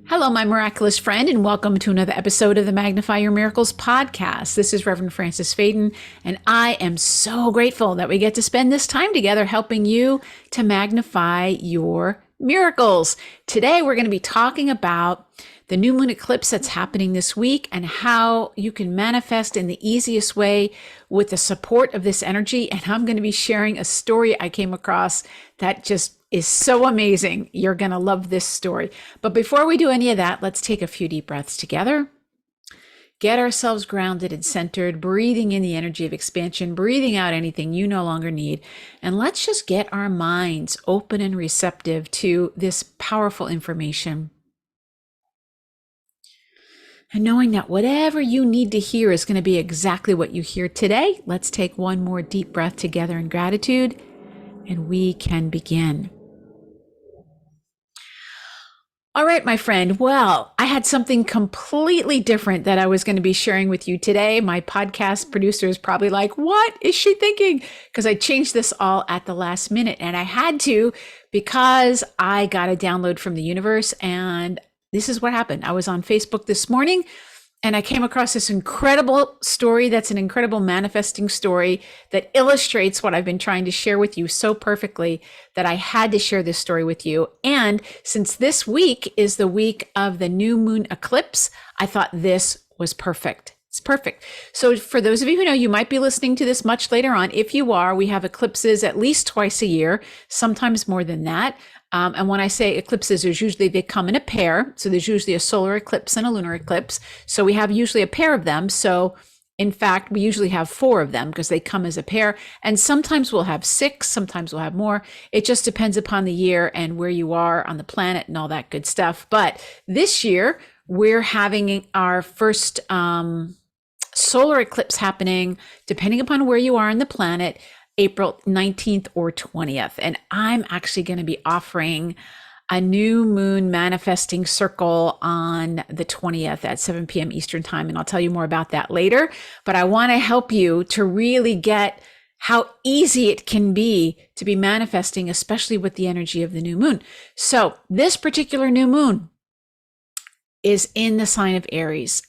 Hello, my miraculous friend, and welcome to another episode of the Magnify Your Miracles podcast. This is Reverend Frances Faden, and I am so grateful that we get to spend this time together helping you to magnify your miracles. Today, we're going to be talking about the new moon eclipse that's happening this week and how you can manifest in the easiest way with the support of this energy. And I'm going to be sharing a story I came across that just is so amazing. You're going to love this story. But before we do any of that, let's take a few deep breaths together. Get ourselves grounded and centered, breathing in the energy of expansion, breathing out anything you no longer need. And let's just get our minds open and receptive to this powerful information. And knowing that whatever you need to hear is going to be exactly what you hear today, let's take one more deep breath together in gratitude, and we can begin. All right, my friend. Well, I had something completely different that I was going to be sharing with you today. My podcast producer is probably like, what is she thinking? Because I changed this all at the last minute, and I had to because I got a download from the universe. And this is what happened. I was on Facebook this morning and I came across this incredible story that's an incredible manifesting story that illustrates what I've been trying to share with you so perfectly that I had to share this story with you. And since this week is the week of the new moon eclipse, I thought this was perfect. It's perfect. So for those of you who know, you might be listening to this much later on. If you are, we have eclipses at least twice a year, sometimes more than that. And when I say eclipses, they come in a pair. So there's usually a solar eclipse and a lunar eclipse. So we have usually a pair of them. So in fact, we usually have 4 of them because they come as a pair. And sometimes we'll have 6, sometimes we'll have more. It just depends upon the year and where you are on the planet and all that good stuff. But this year, we're having our first solar eclipse happening, depending upon where you are on the planet, April 19th or 20th. And I'm actually going to be offering a new moon manifesting circle on the 20th at 7 p.m. Eastern time. And I'll tell you more about that later. But I want to help you to really get how easy it can be to be manifesting, especially with the energy of the new moon. So this particular new moon is in the sign of Aries.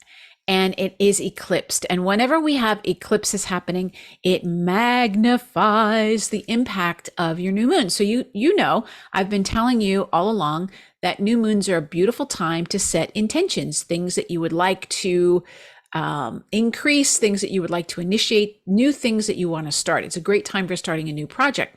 And it is eclipsed. And whenever we have eclipses happening, it magnifies the impact of your new moon. So you know, I've been telling you all along that new moons are a beautiful time to set intentions, things that you would like to increase, things that you would like to initiate, new things that you want to start. It's a great time for starting a new project.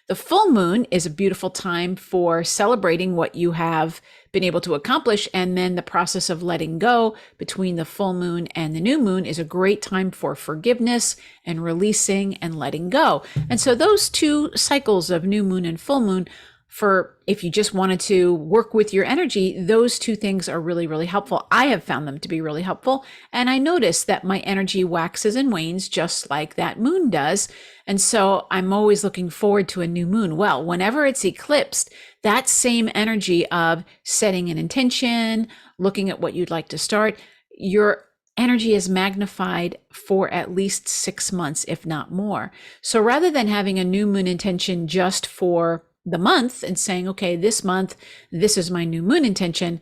The full moon is a beautiful time for celebrating what you have been able to accomplish. And then the process of letting go between the full moon and the new moon is a great time for forgiveness and releasing and letting go. And so those 2 cycles of new moon and full moon, for if you just wanted to work with your energy, those 2 things are really, really helpful. I have found them to be really helpful. And I notice that my energy waxes and wanes just like that moon does. And so I'm always looking forward to a new moon. Well, whenever it's eclipsed, that same energy of setting an intention, looking at what you'd like to start, your energy is magnified for at least 6 months, if not more. So rather than having a new moon intention just for the month and saying, okay, this month, this is my new moon intention,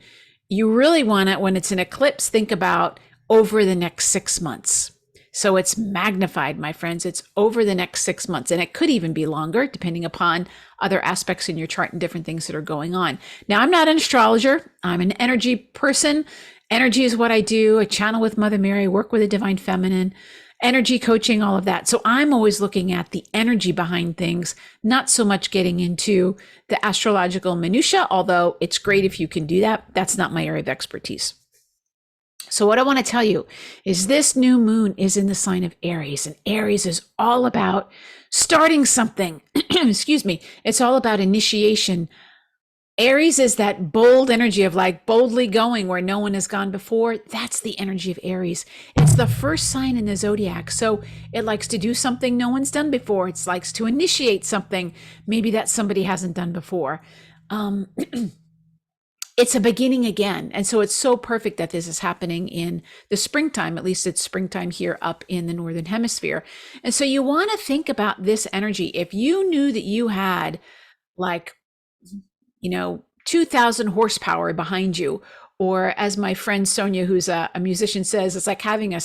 you really want to, when it's an eclipse, think about over the next 6 months. So it's magnified, my friends. It's over the next 6 months. And it could even be longer, depending upon other aspects in your chart and different things that are going on. Now, I'm not an astrologer. I'm an energy person. Energy is what I do. I channel with Mother Mary, work with the divine feminine, energy coaching, all of that. So I'm always looking at the energy behind things, not so much getting into the astrological minutia, although it's great if you can do that. That's not my area of expertise. So what I want to tell you is this new moon is in the sign of Aries, and Aries is all about starting something. Excuse me. It's all about initiation. Aries is that bold energy of like boldly going where no one has gone before. That's the energy of Aries. It's the first sign in the zodiac. So it likes to do something no one's done before. It likes to initiate something maybe that somebody hasn't done before. It's a beginning again. And so it's so perfect that this is happening in the springtime. At least it's springtime here up in the Northern Hemisphere. And so you want to think about this energy. If you knew that you had like, 2,000 horsepower behind you, Or as my friend Sonia, who's a musician, says, it's like having a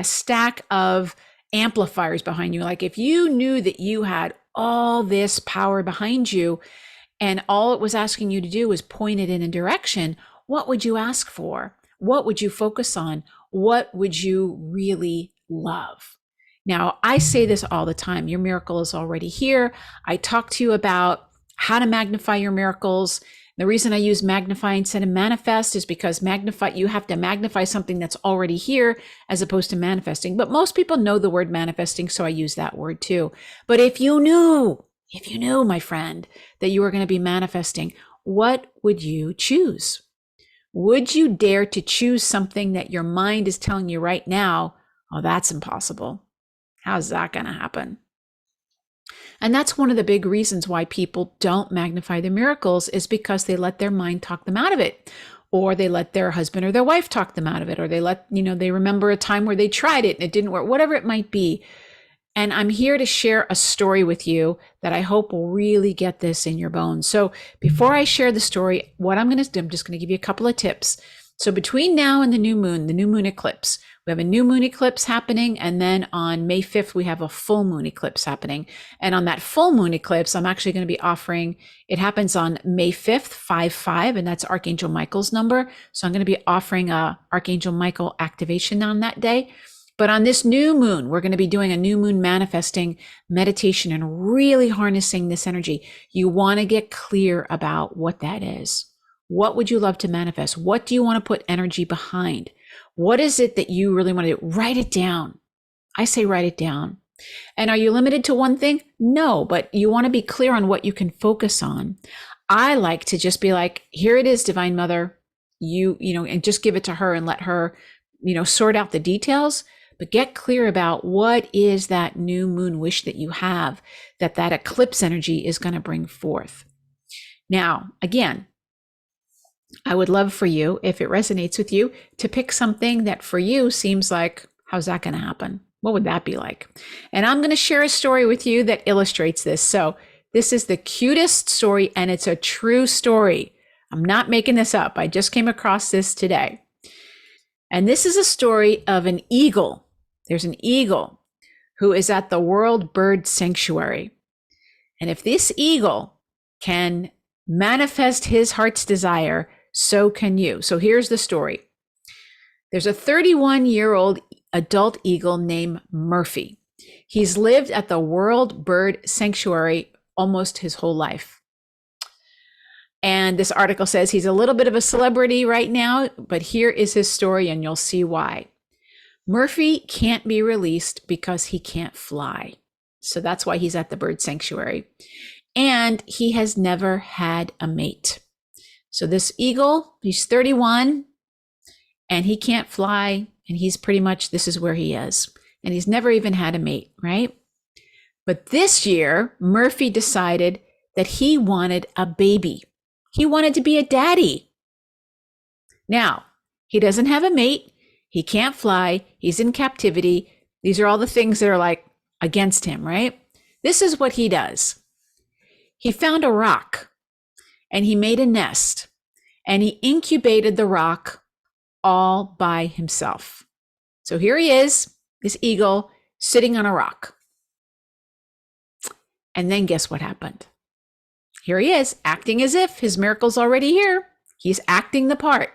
stack of amplifiers behind you. Like if you knew that you had all this power behind you and all it was asking you to do was point it in a direction, what would you ask for? What would you focus on? What would you really love? Now, I say this all the time. Your miracle is already here. I talk to you about how to magnify your miracles. The reason I use magnify instead of manifest is because you have to magnify something that's already here as opposed to manifesting. But most people know the word manifesting, so I use that word too. But if you knew, my friend, that you were going to be manifesting, what would you choose? Would you dare to choose something that your mind is telling you right now, oh, that's impossible? How's that going to happen? And that's one of the big reasons why people don't magnify their miracles, is because they let their mind talk them out of it, or they let their husband or their wife talk them out of it, or they remember a time where they tried it and it didn't work, whatever it might be. And I'm here to share a story with you that I hope will really get this in your bones. So before I share the story, what I'm just going to give you a couple of tips. So between now and the new moon eclipse, we have a new moon eclipse happening. And then on May 5th, we have a full moon eclipse happening. And on that full moon eclipse, I'm actually going to be offering, it happens on May 5th, 5/5, and that's Archangel Michael's number. So I'm going to be offering a Archangel Michael activation on that day. But on this new moon, we're going to be doing a new moon manifesting meditation and really harnessing this energy. You want to get clear about what that is. What would you love to manifest? What do you want to put energy behind? What is it that you really want to do? Write it down. I say write it down. And are you limited to one thing? No, but you want to be clear on what you can focus on. I like to just be like, here it is, Divine Mother, and just give it to her and let her, sort out the details. But get clear about what is that new moon wish that you have, that eclipse energy is going to bring forth. Now, again, I would love for you, if it resonates with you, to pick something that for you seems like, how's that going to happen? What would that be like? And I'm going to share a story with you that illustrates this. So this is the cutest story, and it's a true story. I'm not making this up. I just came across this today. And this is a story of an eagle. There's an eagle who is at the World Bird Sanctuary. And if this eagle can manifest his heart's desire, so can you. So here's the story. There's a 31-year-old adult eagle named Murphy. He's lived at the World Bird Sanctuary almost his whole life. And this article says he's a little bit of a celebrity right now, but here is his story and you'll see why. Murphy can't be released because he can't fly. So that's why he's at the bird sanctuary. And he has never had a mate. So this eagle, he's 31 and he can't fly. And he's pretty much, this is where he is. And he's never even had a mate, right? But this year, Murphy decided that he wanted a baby. He wanted to be a daddy. Now, he doesn't have a mate. He can't fly. He's in captivity. These are all the things that are like against him, right? This is what he does. He found a rock and he made a nest and he incubated the rock all by himself. So here he is, this eagle sitting on a rock. And then guess what happened? Here he is, acting as if his miracle's already here. He's acting the part.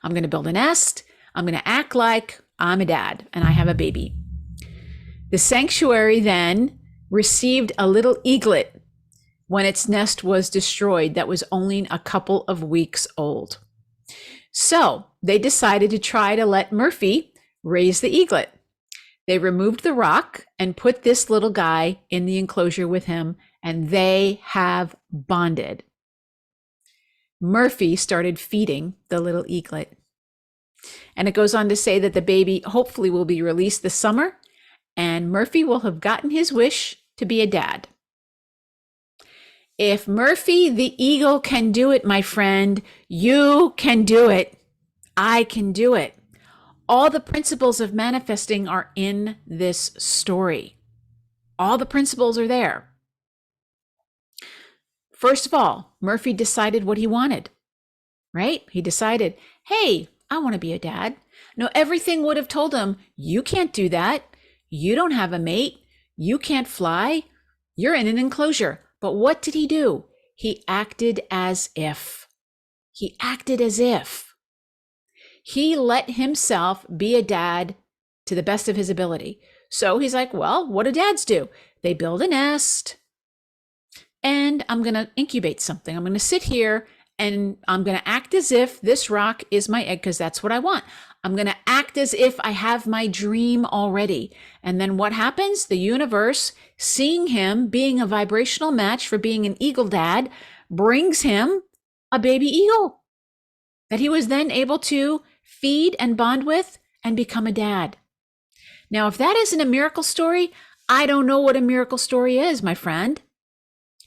I'm going to build a nest. I'm going to act like I'm a dad and I have a baby. The sanctuary then received a little eaglet when its nest was destroyed that was only a couple of weeks old. So they decided to try to let Murphy raise the eaglet. They removed the rock and put this little guy in the enclosure with him, and they have bonded. Murphy started feeding the little eaglet. And it goes on to say that the baby hopefully will be released this summer, and Murphy will have gotten his wish to be a dad. If Murphy the eagle can do it, my friend, you can do it. I can do it. All the principles of manifesting are in this story. All the principles are there. First of all, Murphy decided what he wanted, right? He decided, hey, I want to be a dad. No, everything would have told him, you can't do that. You don't have a mate. You can't fly. You're in an enclosure. But what did he do? He acted as if. He acted as if. He let himself be a dad to the best of his ability. So he's like, well, what do dads do? They build a nest, and I'm going to incubate something. I'm going to sit here and I'm going to act as if this rock is my egg, because that's what I want. I'm going to act as if I have my dream already. And then what happens? The universe, seeing him being a vibrational match for being an eagle dad, brings him a baby eagle that he was then able to feed and bond with and become a dad. Now, if that isn't a miracle story, I don't know what a miracle story is, my friend.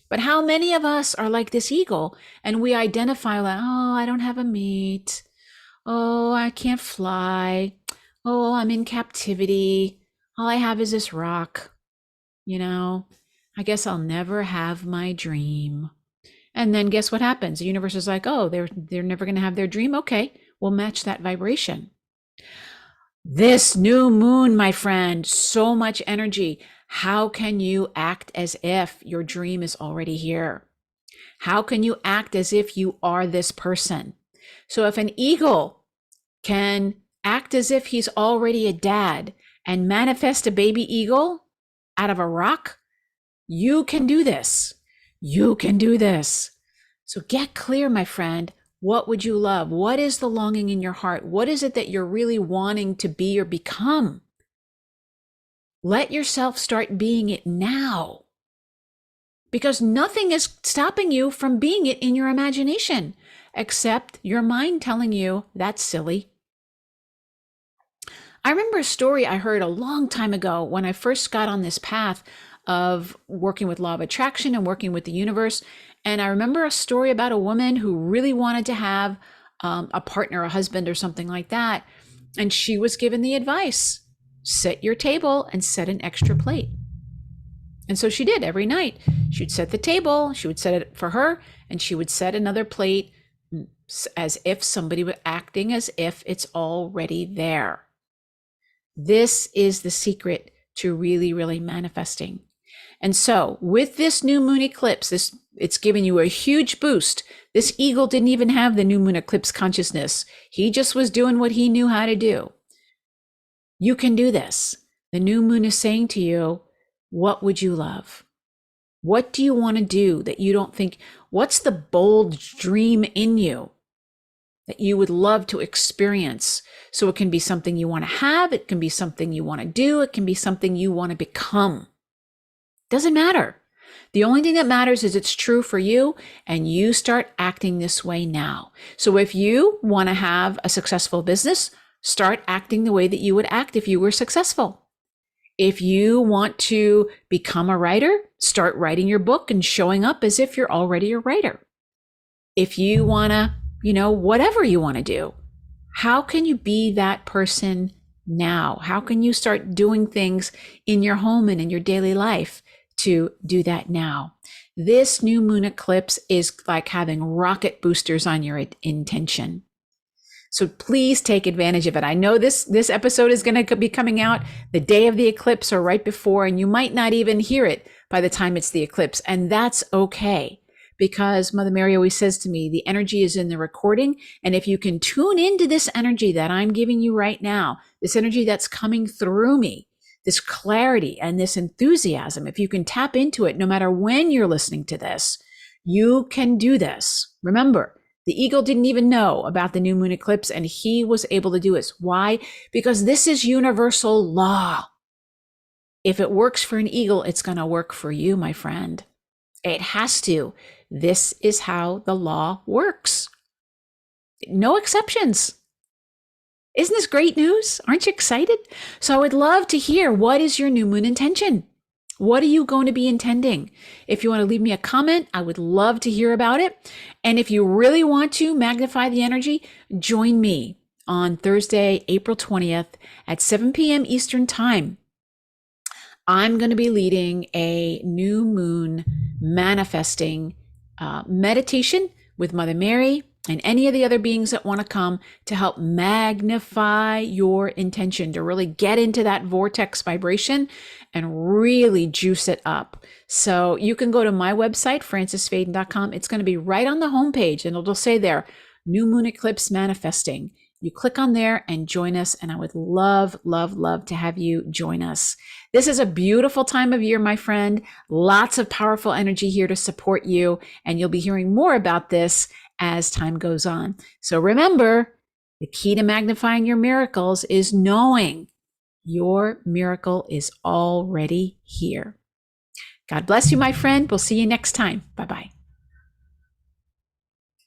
But how many of us are like this eagle and we identify like, oh, I don't have a mate. Oh, I can't fly. Oh, I'm in captivity. All I have is this rock. I guess I'll never have my dream. And then guess what happens? The universe is like, oh, they're never going to have their dream. Okay, we'll match that vibration. This new moon, my friend, so much energy. How can you act as if your dream is already here? How can you act as if you are this person? So if an eagle can act as if he's already a dad and manifest a baby eagle out of a rock, you can do this. You can do this. So get clear, my friend. What would you love? What is the longing in your heart? What is it that you're really wanting to be or become? Let yourself start being it now, because nothing is stopping you from being it in your imagination, except your mind telling you that's silly. I remember a story I heard a long time ago when I first got on this path of working with law of attraction and working with the universe. And I remember a story about a woman who really wanted to have a partner, a husband or something like that. And she was given the advice, set your table and set an extra plate. And so she did every night. She would set the table, she would set it for her, and she would set another plate as if somebody was acting as if it's already there. This is the secret to really, really manifesting. And so with this new moon eclipse, it's given you a huge boost. This eagle didn't even have the new moon eclipse consciousness. He just was doing what he knew how to do. You can do this. The new moon is saying to you, what would you love? What do you want to do that you don't think? What's the bold dream in you that you would love to experience? So it can be something you want to have. It can be something you want to do. It can be something you want to become. Doesn't matter. The only thing that matters is it's true for you, and you start acting this way now. So if you want to have a successful business, start acting the way that you would act if you were successful. If you want to become a writer, start writing your book and showing up as if you're already a writer. If you want to, whatever you want to do, how can you be that person now? How can you start doing things in your home and in your daily life to do that now? This new moon eclipse is like having rocket boosters on your intention. So please take advantage of it. I know this episode is going to be coming out the day of the eclipse or right before, and you might not even hear it by the time it's the eclipse. And that's okay, because Mother Mary always says to me, the energy is in the recording. And if you can tune into this energy that I'm giving you right now, this energy that's coming through me, this clarity and this enthusiasm, if you can tap into it, no matter when you're listening to this, you can do this. Remember, the eagle didn't even know about the new moon eclipse, and he was able to do it. Why? Because this is universal law. If it works for an eagle, it's going to work for you, my friend. It has to. This is how the law works. No exceptions. Isn't this great news? Aren't you excited? So I would love to hear, what is your new moon intention? What are you going to be intending? If you want to leave me a comment, I would love to hear about it. And if you really want to magnify the energy, join me on Thursday, April 20th at 7 p.m. Eastern Time. I'm going to be leading a new moon manifesting meditation with Mother Mary and any of the other beings that want to come to help magnify your intention, to really get into that vortex vibration and really juice it up. So you can go to my website, francisfaden.com. It's going to be right on the homepage, and it'll say there, New Moon Eclipse Manifesting. You click on there and join us, and I would love, love, love to have you join us. This is a beautiful time of year, my friend. Lots of powerful energy here to support you, and you'll be hearing more about this as time goes on. So remember, the key to magnifying your miracles is knowing your miracle is already here. God bless you, my friend. We'll see you next time. Bye-bye.